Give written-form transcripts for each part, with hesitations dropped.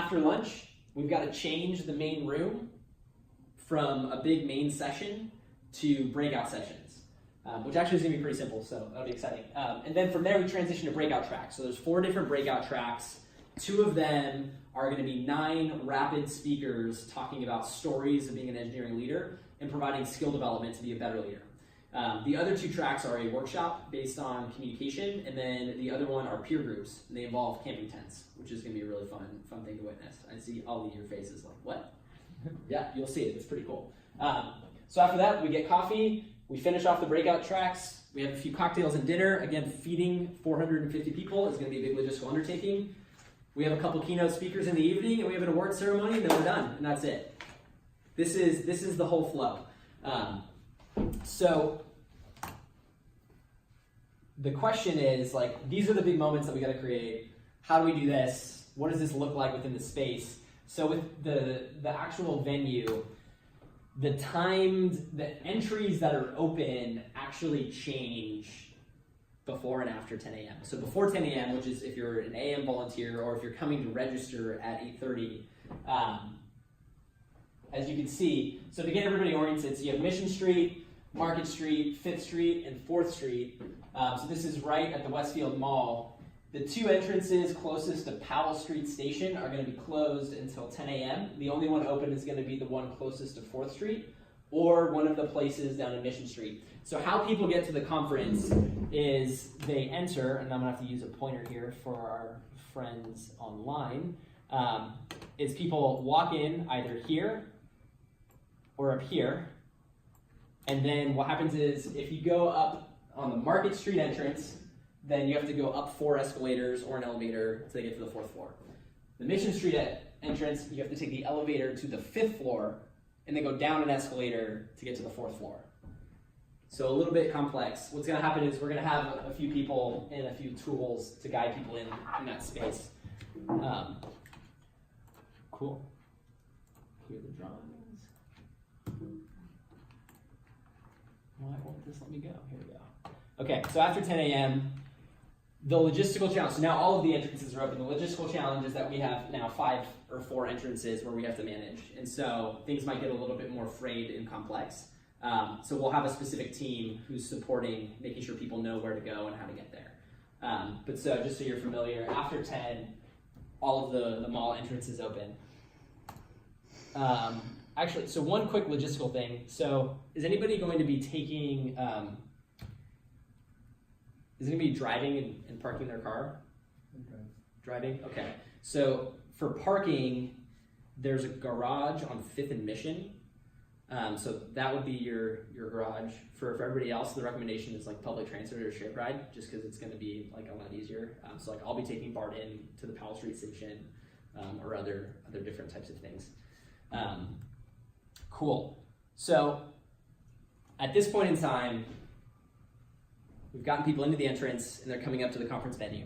after lunch, we've got to change the main room from a big main session to breakout sessions, which actually is going to be pretty simple, so that'll be exciting. And then from there, we transition to breakout tracks. So there's 4 different breakout tracks. 2 of them are going to be 9 rapid speakers talking about stories of being an engineering leader and providing skill development to be a better leader. The other 2 tracks are a workshop based on communication, and then the other one are peer groups, and they involve camping tents, which is going to be a really fun thing to witness. I see all of your faces like, what? Yeah, you'll see it. It's pretty cool. So after that, we get coffee. We finish off the breakout tracks. We have a few cocktails and dinner. Again, feeding 450 people is going to be a big logistical undertaking. We have a couple keynote speakers in the evening, and we have an award ceremony, and then we're done, and that's it. This is the whole flow. So the question is, like, these are the big moments that we got to create. How do we do this? What does this look like within the space? So with the actual venue, the entries that are open actually change before and after 10 a.m. So before 10 a.m., which is if you're an AM volunteer or if you're coming to register at 8:30, as you can see, so to get everybody oriented, so you have Mission Street, Market Street, 5th Street, and 4th Street. So this is right at the Westfield Mall. The 2 entrances closest to Powell Street Station are going to be closed until 10 a.m. The only one open is going to be the one closest to 4th Street or one of the places down in Mission Street. So how people get to the conference is they enter, and I'm going to have to use a pointer here for our friends online, is people walk in either here or up here, and then what happens is if you go up on the Market Street entrance, then you have to go up 4 escalators or an elevator to get to the 4th floor. The Mission Street entrance, you have to take the elevator to the 5th floor and then go down an escalator to get to the 4th floor. So a little bit complex. What's going to happen is we're going to have a few people and a few tools to guide people in that space. Cool. Here are the drawings. Why won't this let me go? Here we go. Okay, so after 10 a.m., the logistical challenge, so now all of the entrances are open. The logistical challenge is that we have now 5 or 4 entrances where we have to manage. And so things might get a little bit more frayed and complex. So we'll have a specific team who's supporting, making sure people know where to go and how to get there. But so just so you're familiar, after 10, all of the mall entrances open. Actually, so one quick logistical thing. So is anybody going to be taking, is anybody driving and parking their car? Okay. Driving? Okay. So for parking, there's a garage on 5th and Mission. So that would be your garage. For everybody else, the recommendation is like public transit or shared ride, just because it's going to be like a lot easier. So like I'll be taking Bart in to the Powell Street Station or other different types of things. Cool. So at this point in time, we've gotten people into the entrance and they're coming up to the conference venue.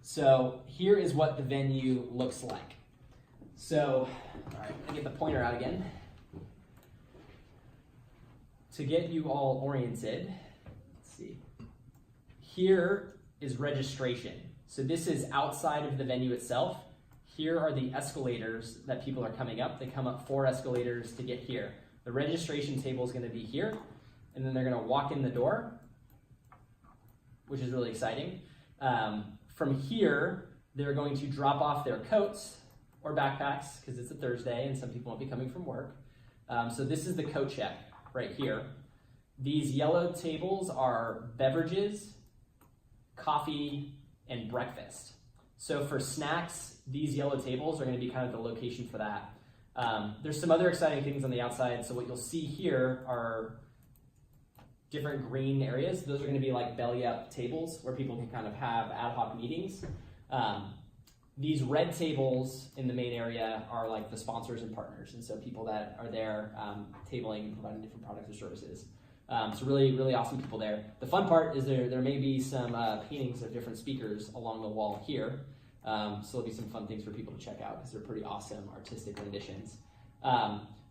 So here is what the venue looks like. So, all right, I'm gonna get the pointer out again. To get you all oriented, let's see. Here is registration. So this is outside of the venue itself. Here are the escalators that people are coming up. They come up 4 escalators to get here. The registration table is gonna be here, and then they're gonna walk in the door, which is really exciting. From here, they're going to drop off their coats or backpacks, because it's a Thursday and some people won't be coming from work. So this is the coat check right here. These yellow tables are beverages, coffee, and breakfast. So for snacks, these yellow tables are going to be kind of the location for that. There's some other exciting things on the outside. So what you'll see here are different green areas. Those are going to be like belly up tables where people can kind of have ad hoc meetings. These red tables in the main area are like the sponsors and partners. And so people that are there tabling and providing different products or services. So really, really awesome people there. The fun part is there may be some paintings of different speakers along the wall here. So there'll be some fun things for people to check out because they're pretty awesome artistic renditions.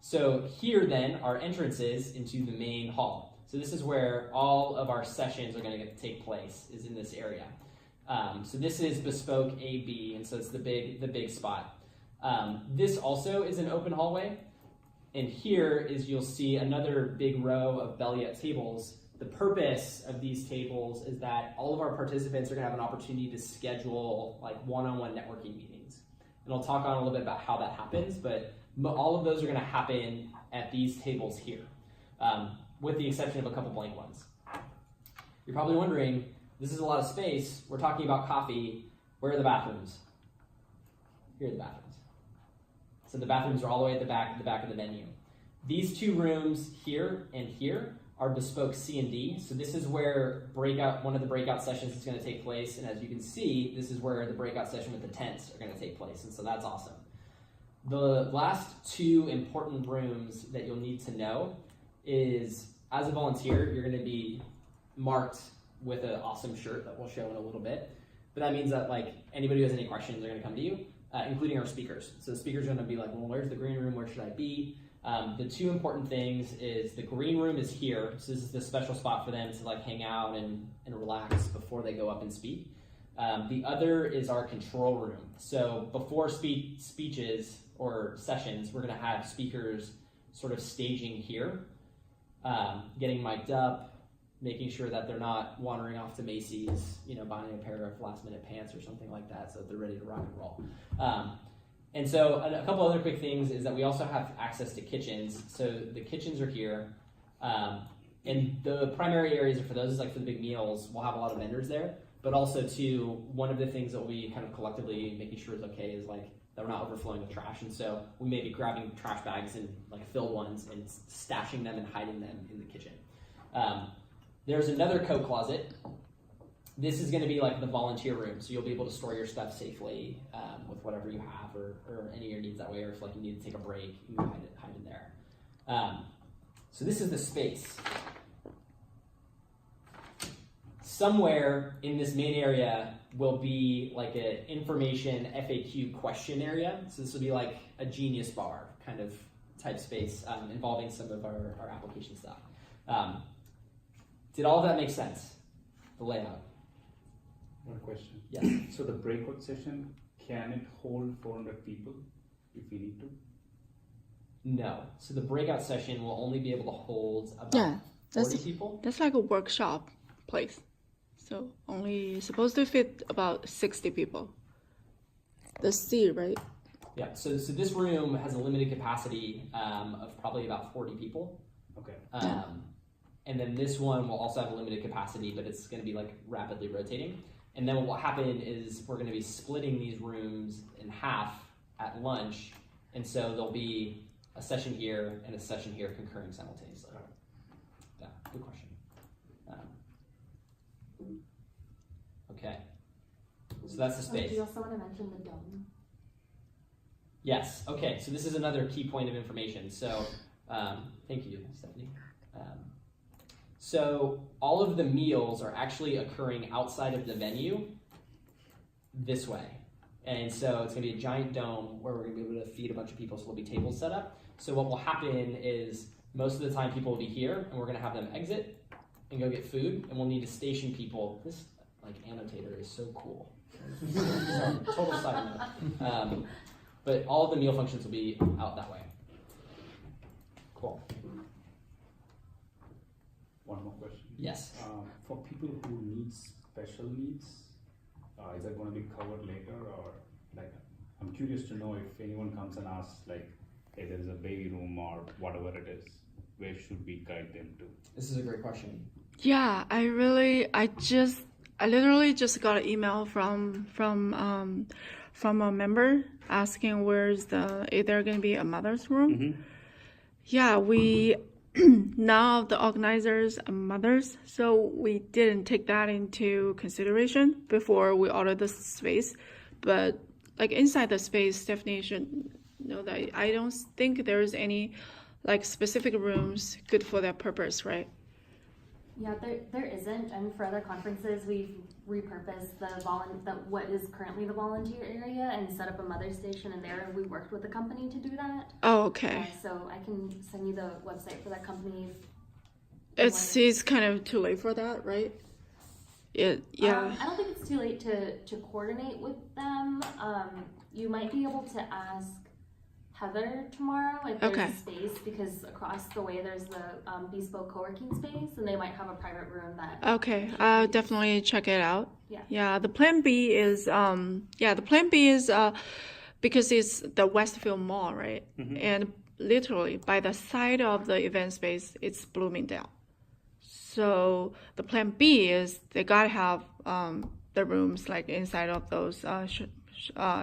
So here then are entrances into the main hall. So this is where all of our sessions are going to take place, is in this area. So this is bespoke AB, and so it's the big spot. This also is an open hallway. And here is, you'll see another big row of belly-up tables. The purpose of these tables is that all of our participants are going to have an opportunity to schedule like one-on-one networking meetings. And I'll talk on a little bit about how that happens, but all of those are going to happen at these tables here, with the exception of a couple blank ones. You're probably wondering, this is a lot of space. We're talking about coffee. Where are the bathrooms? Here are the bathrooms. So the bathrooms are all the way at the back of the venue. These two rooms here and here are bespoke C&D. So this is where one of the breakout sessions is going to take place. And as you can see, this is where the breakout session with the tents are going to take place. And so that's awesome. The last two important rooms that you'll need to know is, as a volunteer, you're going to be marked with an awesome shirt that we'll show in a little bit. But that means that like anybody who has any questions are going to come to you, including our speakers. So the speakers are going to be like, well, where's the green room? Where should I be? The two important things is the green room is here. So this is the special spot for them to like hang out and relax before they go up and speak. The other is our control room. So before speeches or sessions, we're going to have speakers sort of staging here, getting mic'd up, making sure that they're not wandering off to Macy's, buying a pair of last-minute pants or something like that, so that they're ready to rock and roll. And so a couple other quick things is that we also have access to kitchens. So the kitchens are here, and the primary areas for those is like for the big meals. We'll have a lot of vendors there, but also too, one of the things that we'll be kind of collectively making sure is okay is like that we're not overflowing with trash, and so we may be grabbing trash bags and like filled ones and stashing them and hiding them in the kitchen. There's another coat closet. This is going to be like the volunteer room, so you'll be able to store your stuff safely with whatever you have or any of your needs that way, or if like you need to take a break, you can hide in there. So this is the space. Somewhere in this main area will be like an information FAQ question area. So this will be like a Genius Bar kind of type space involving some of our application stuff. Did all of that make sense? The layout? One question. Yes. So the breakout session, can it hold 400 people if we need to? No. So the breakout session will only be able to hold about 40 people. That's like a workshop place. So only supposed to fit about 60 people. The C, right? Yeah, so this room has a limited capacity of probably about 40 people. Okay. And then this one will also have a limited capacity, but it's going to be like rapidly rotating. And then what will happen is we're going to be splitting these rooms in half at lunch. And so there'll be a session here and a session here concurring simultaneously. Yeah, good question. Okay, so that's the space. Do you also want to mention the dome? Yes, okay, so this is another key point of information. So thank you, Stephanie. So all of the meals are actually occurring outside of the venue this way. And so it's gonna be a giant dome where we're gonna be able to feed a bunch of people, so there'll be tables set up. So what will happen is most of the time people will be here and we're gonna have them exit and go get food, and we'll need to station people. This like annotator is so cool. Total side note. But all of the meal functions will be out that way. Cool. One more question. Yes. For people who need special needs, is that going to be covered later, or like I'm curious to know if anyone comes and asks like, hey, there is a baby room or whatever it is, where should we guide them to? This is a great question. Yeah, I literally just got an email from a member asking is there going to be a mother's room? Mm-hmm. Yeah, we now the organizers are mothers, so we didn't take that into consideration before we ordered the space. But like inside the space, Stephanie should know that I don't think there's any like specific rooms good for that purpose, right? Yeah, there isn't. And for other conferences, we've repurposed what is currently the volunteer area and set up a mother's station in there. We worked with the company to do that. Oh, okay. So I can send you the website for that company. It's kind of too late for that, right? Yeah. I don't think it's too late to coordinate with them. you might be able to ask Heather tomorrow if there's Okay. a space, because across the way there's the bespoke co-working space, and they might have a private room that. Okay, I'll definitely check it out. Yeah. Yeah, the plan B is because it's the Westfield Mall, right? And literally by the side of the event space, it's Bloomingdale. So the plan B is they gotta have the rooms like inside of those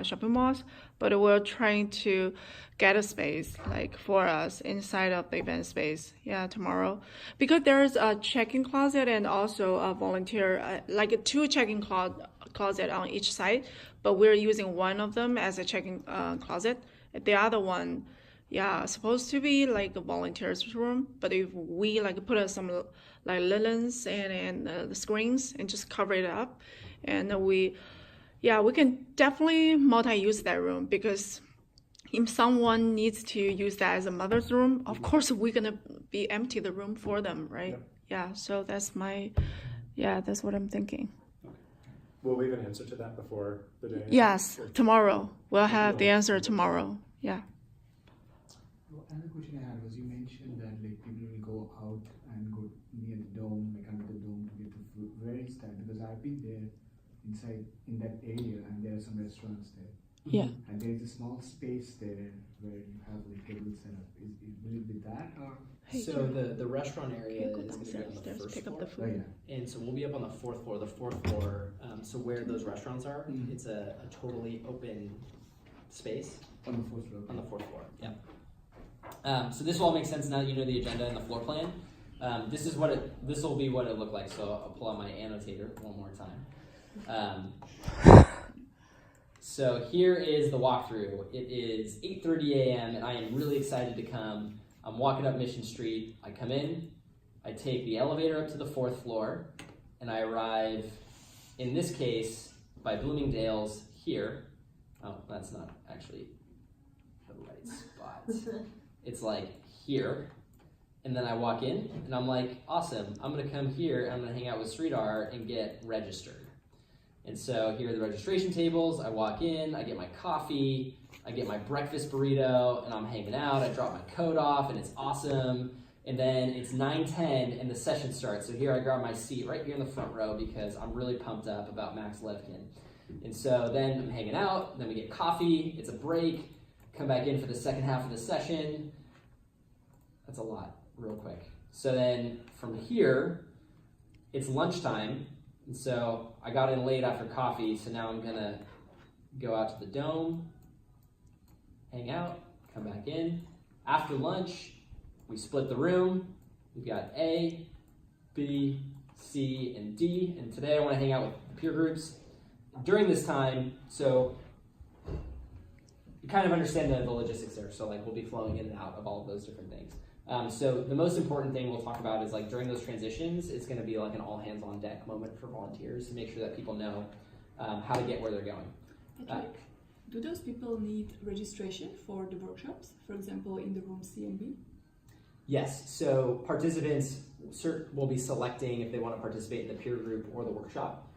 shopping malls, but we're trying to get a space like for us inside of the event space. Yeah, tomorrow, because there's a check-in closet and also a volunteer like two check-in closet on each side, but we're using one of them as a check-in closet. The other one, yeah, supposed to be like a volunteer's room, but if we like put some like linens and the screens and just cover it up, and we can definitely multi-use that room, because if someone needs to use that as a mother's room, of course we're gonna be empty the room for them, right? Yeah, so that's what I'm thinking. Will we have an answer to that before the day? Yes, tomorrow. We'll have the answer tomorrow. Yeah. Well, another question I had was, you mentioned that like people will go out and go near the dome, like under the dome to get the food. Where is that? Because I've been there inside in that area, and there are some restaurants there. Yeah. And there is a small space there where you have like tables set up. Will it be that or? So the restaurant area Can you is go going to be on the downstairs, first pick up floor. the Oh food? yeah. And so we'll be up on the fourth floor. The fourth floor, so where those restaurants are, it's a totally open space On the fourth floor. on the fourth floor. Yeah. So this will all make sense now that you know the agenda and the floor plan. This will be what it looked like. So I'll pull out my annotator one more time. So here is the walkthrough. It is 8:30 a.m. and I am really excited to come. I'm walking up Mission Street. I come in, I take the elevator up to the fourth floor, and I arrive, in this case, by Bloomingdale's here. Oh, that's not actually the right spot. It's like here. And then I walk in, and I'm like, awesome, I'm gonna come here, and I'm gonna hang out with Sridhar and get registered. And so here are the registration tables. I walk in, I get my coffee, I get my breakfast burrito, and I'm hanging out. I drop my coat off, and it's awesome. And then it's 9:10, and the session starts. So here I grab my seat right here in the front row because I'm really pumped up about Max Levkin. And so then I'm hanging out, then we get coffee, it's a break, come back in for the second half of the session. That's a lot, real quick. So then from here, it's lunchtime. And so I got in late after coffee, so now I'm gonna go out to the dome, hang out, come back in. After lunch, we split the room. We've got A, B, C, and D, and today I wanna hang out with the peer groups. During this time, so you kind of understand the logistics there, so like we'll be flowing in and out of all of those different things. So the most important thing we'll talk about is like during those transitions, it's going to be like an all hands on deck moment for volunteers to make sure that people know how to get where they're going. Patrick, do those people need registration for the workshops, for example, in the room C and B? Yes, so participants will be selecting if they want to participate in the peer group or the workshop.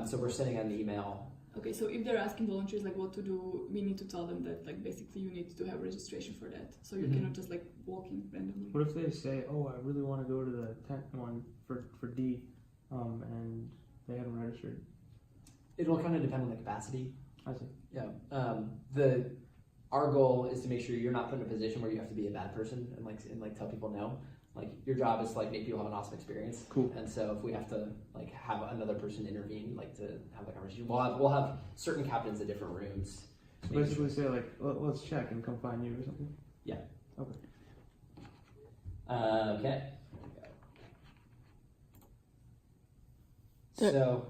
So we're sending out an email. Okay, so if they're asking volunteers like what to do, we need to tell them that like basically you need to have registration for that. So you cannot just like walk in randomly. What if they say, "Oh, I really want to go to the tent one for D," and they haven't registered? It'll kind of depend on the capacity. I see. Yeah. Our goal is to make sure you're not put in a position where you have to be a bad person and like tell people no. Like your job is to like make people have an awesome experience. Cool. And so if we have to like have another person intervene, like to have the conversation, we'll have certain captains at different rooms. So basically, say like, "Let's check and come find you" or something. Yeah. Okay. Okay. The-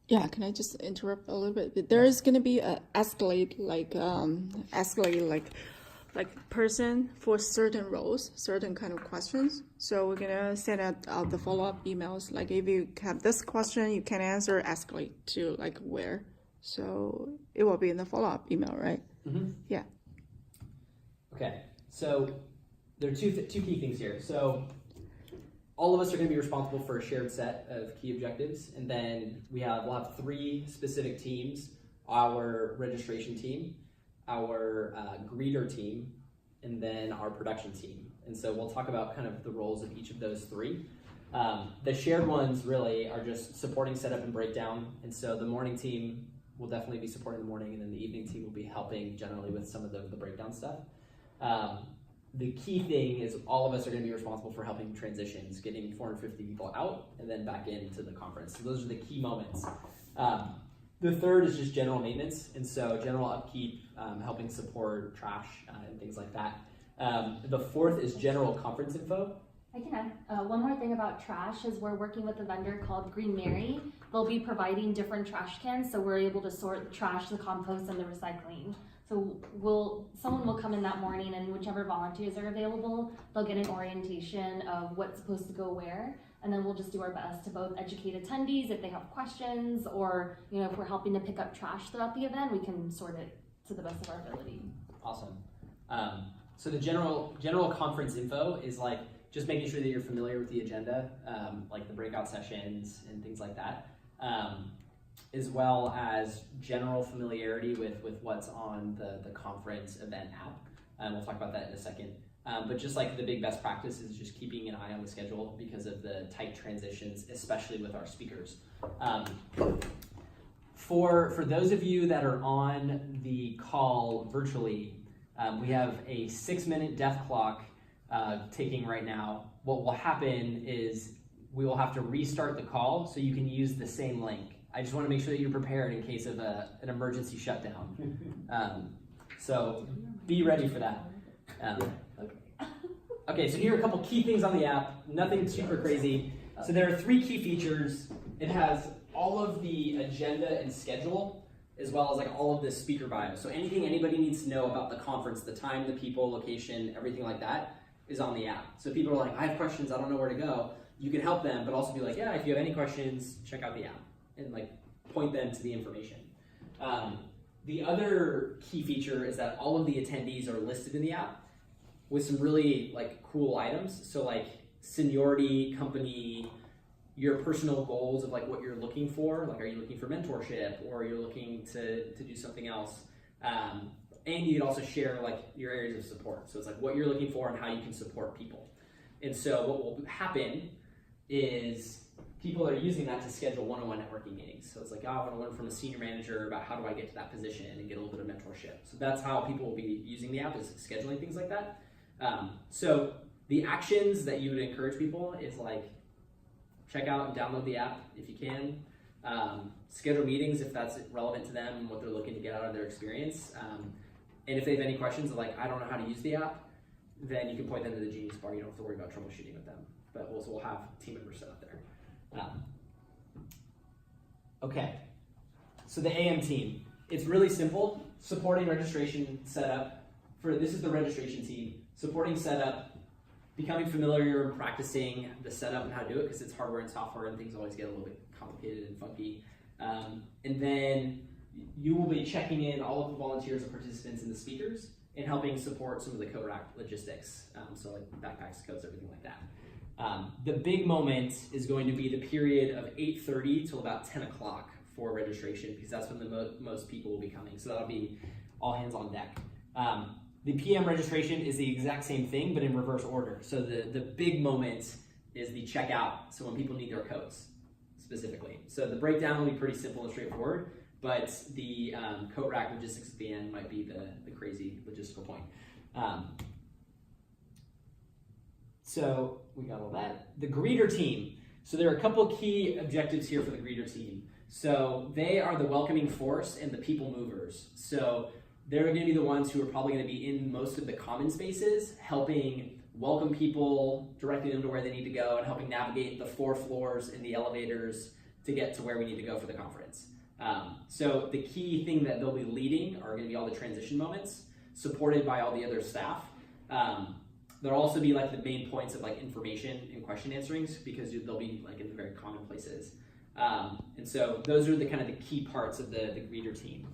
Yeah, can I just interrupt a little bit? There is gonna be a escalate person for certain roles, certain kind of questions. So we're gonna send out the follow-up emails. Like if you have this question, you can answer, escalate to like where. So it will be in the follow-up email, right? Mm-hmm. Yeah. Okay. So there are two key things here. So all of us are going to be responsible for a shared set of key objectives, and then we'll have 3 specific teams our registration team, our greeter team, and then our production team. And so we'll talk about kind of the roles of each of those three. The shared ones really are just supporting setup and breakdown. And so the morning team will definitely be supporting the morning, and then the evening team will be helping generally with some of the breakdown stuff. The key thing is all of us are going to be responsible for helping transitions, getting 450 people out and then back into the conference. So those are the key moments. The third is just general maintenance, and so general upkeep, helping support trash and things like that. The fourth is general conference info. I can add one more thing about trash is we're working with a vendor called Green Mary. They'll be providing different trash cans, so we're able to sort the trash, the compost, and the recycling. So someone will come in that morning, and whichever volunteers are available, they'll get an orientation of what's supposed to go where, and then we'll just do our best to both educate attendees if they have questions, or if we're helping to pick up trash throughout the event, we can sort it to the best of our ability. Awesome. So the general conference info is like just making sure that you're familiar with the agenda, like the breakout sessions and things like that, as well as general familiarity with what's on the conference event app. We'll talk about that in a second. But just like the big best practice is just keeping an eye on the schedule because of the tight transitions, especially with our speakers. For those of you that are on the call virtually, we have a 6-minute death clock ticking right now. What will happen is we will have to restart the call so you can use the same link. I just want to make sure that you're prepared in case of an emergency shutdown. So be ready for that. Okay, so here are a couple key things on the app, nothing super crazy. So there are 3 key features. It has all of the agenda and schedule, as well as like all of the speaker bios. So anything anybody needs to know about the conference, the time, the people, location, everything like that is on the app. So people are like, I have questions, I don't know where to go. You can help them, but also be like, yeah, if you have any questions, check out the app and like point them to the information. The other key feature is that all of the attendees are listed in the app with some really like cool items. So like seniority, company, your personal goals of like what you're looking for. Like, are you looking for mentorship or you're looking to do something else? And you can also share like your areas of support. So it's like what you're looking for and how you can support people. And so what will happen is people are using that to schedule one-on-one networking meetings. So it's like, oh, I want to learn from a senior manager about how do I get to that position and get a little bit of mentorship. So that's how people will be using the app, is scheduling things like that. So the actions that you would encourage people is like, check out and download the app if you can. Schedule meetings if that's relevant to them and what they're looking to get out of their experience. And if they have any questions of like, I don't know how to use the app, then you can point them to the Genius Bar. You don't have to worry about troubleshooting with them. But we'll have team members set up there. Okay, so the AM team. It's really simple. Supporting registration setup. This is the registration team. Supporting setup, becoming familiar and practicing the setup and how to do it, because it's hardware and software and things always get a little bit complicated and funky. And then you will be checking in all of the volunteers and participants and the speakers and helping support some of the code rack logistics. So like backpacks, codes, everything like that. The big moment is going to be the period of 8:30 till about 10 o'clock for registration, because that's when the most people will be coming. So that'll be all hands on deck. The PM registration is the exact same thing, but in reverse order. So the big moment is the checkout, so when people need their codes specifically. So the breakdown will be pretty simple and straightforward, but the coat rack logistics at the end might be the crazy logistical point. So we got all that. The greeter team. So there are a couple key objectives here for the greeter team. So they are the welcoming force and the people movers. So they're going to be the ones who are probably going to be in most of the common spaces, helping welcome people, directing them to where they need to go, and helping navigate the 4 floors and the elevators to get to where we need to go for the conference. So the key thing that they'll be leading are going to be all the transition moments, supported by all the other staff. There'll also be like the main points of like information and question answerings, because they'll be like in the very common places. And so those are the kind of the key parts of the greeter team.